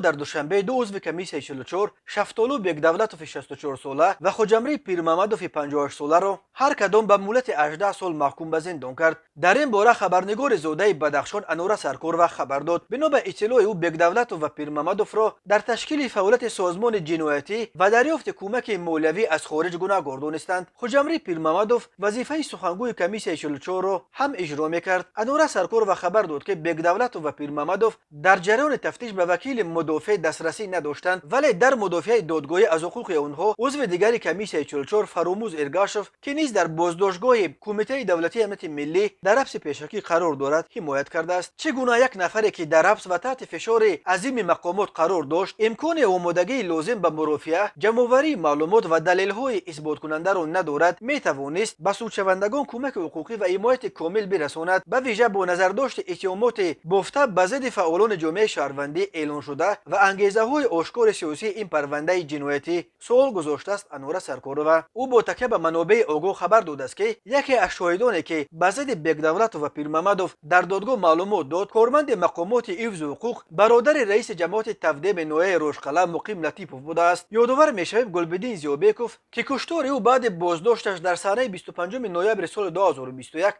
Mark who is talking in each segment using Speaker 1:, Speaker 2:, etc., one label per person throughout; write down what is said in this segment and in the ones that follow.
Speaker 1: در دوشنبه دو عضو کمیسیون 44 شفتالو بگدولتوف 64 ساله و خوجمری پیرمحمدوف 58 ساله را هر کدام به مهلت 18 سال محکوم به زندان کرد. در این باره خبرنگار زاده بدخشان انوره سرکور و خبر داد. بنا به اطلاع او بگدولتوف و پیرمحمدوف را در تشکیل فعالیت سازمان جنایتی و دریافت کمک مولوی از خارج گناهکار دانستند. خوجمری پیرمحمدوف وظیفه سخنگوی کمیسیون 44 را هم اجرا میکرد. انوره سرکور و خبر داد که بگدولتوف و پیرمحمدوف در جریان تفتیش به وکیل مدافع دسترسی نداشتند، ولی در مدافع دادگاهی از حقوق آنها عضو دیگری کمیسیون 44 فراموز ارگاشوف که نیز در بازداشتگاه کمیته دولتی امنیت ملی در حبس پیشکی قرار دارد حمایت کرده است. چگونه یک نفری که در حبس و تحت فشار عظیم مقامات قرار داشت امکان آمادگی لازم به مرافعه، جمع‌آوری معلومات و دلایل اثبات کننده را ندارد، میتوانست به سودشوندگان کمک حقوقی و حمایت کامل برساند، به ویژه با نظر داشت اتهامات بافته به ضد فعالان جامعه شهروندی اعلان شده و انگیزه های آشکار سیاسی این پرونده جنایتی سوال گذاشته است. انوره سرکارова او با تکیه به منابع آگاه خبر داده است که یکی از شاهدانی که به ضد بگدولتوف و پیرمحمدوف در دادگاه معلومات داد کارمند مقامات حفظ حقوق برادر رئیس جماعت تفدیم نوحه روشقلم مقیم لطیپوف بوده است. یادآور میشویم گلبدین زیابکوف که کشتار او بعد بازداشتش در سحنه 25 نوامبر سال 2021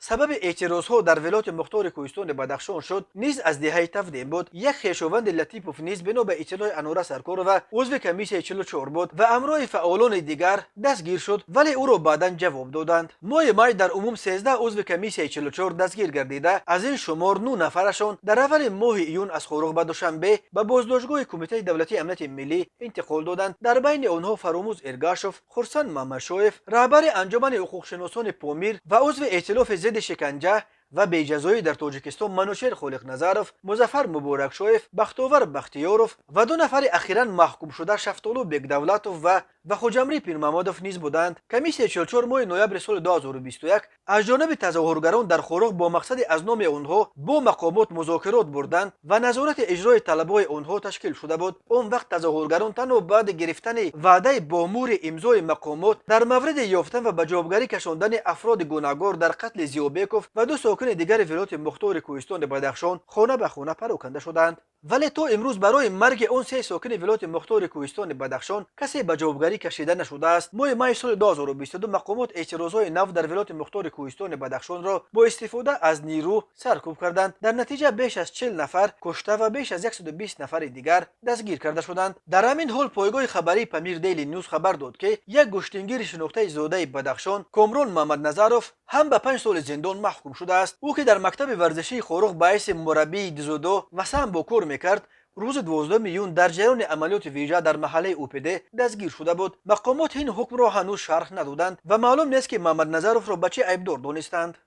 Speaker 1: سبب اعتراضها در ولایت مختار کوهستان بدخشان شد، نیز از دهه تفدیم بود. یک خویشاوند لطیپوف نیز بنا به اطلاع انوره سرکارova عضو کمیسیون 44 بود و همراه فعالان دیگر دستگیر شد، ولی او را بعدا جواب دادند. ماه مای در عموم 13 عضو کمیسیون 44 دستگیر گردیده، از این شمار 9 نفرشان در اول ماه ایون از خوراق به دوشنبه به بازداشتگاه کمیته دولتی امنیت ملی انتقال دادند. در بین آنها فراموز ارگاشوف، خرسند محمدشایف، رهبر انجمن حقوق شناسان پامیر و عضو ائتلاف ضد شکنجه و بیجزایی در تاجیکستان منوشیر خالق نظروف، مظفر مبارکشایف، بختاور بختیاروف و 2 نفر اخیراً محکوم شده شفتالو بگدولتوف و خوجمری پیرمحمدوف نیز بودند. کمیسیون 44 ماه نوامبر سال 2021 از جانب تظاهرگران در خوراق با مقصد از نام آنها با مقامات مذاکرات بردند و نظارت اجرای طلبهای آنها تشکیل شده بود. اون وقت تظاهرگران تنها بعد گرفتن وعده بامور امضای مقامات در مورد یافتن و به جوابگری کشاندن افراد گناهکار در قتل زیابکوف و 2 ساکن دیگر ولایت مختار کوهستان بدخشان خانه به خانه پراکنده شدند. ولی تا امروز برای مرگ اون 3 ساکن ولایت مختار کوهستان بدخشان کسی به جوابگری کشیده نشده است. ماه مای سال 2022 مقامات اعتراضهای نو در ولایت مختار کوهستان بدخشان را با استفاده از نیرو سرکوب کردند. در نتیجه بیش از 40 نفر کشته و بیش از 120 نفر دیگر دستگیر کرده شدند. در همین حال پایگاه خبری پامیر دیلی نیوز خبر داد که یک گشتنگیر شناخته زاده بدخشان کامران محمد نظروف هم به 5 سال زندان محکوم شده است. او که در مکتب ورزشی خوراق به حیث مربی دزودو و سمبو کار میکرد، روز 12 میلیون در جریان عملیات ویژه در محله اوپیده دستگیر شده بود. مقامات این حکم را هنوز شرح ندادند و معلوم نیست که محمد نظروف را به چه عیبدار دانستند.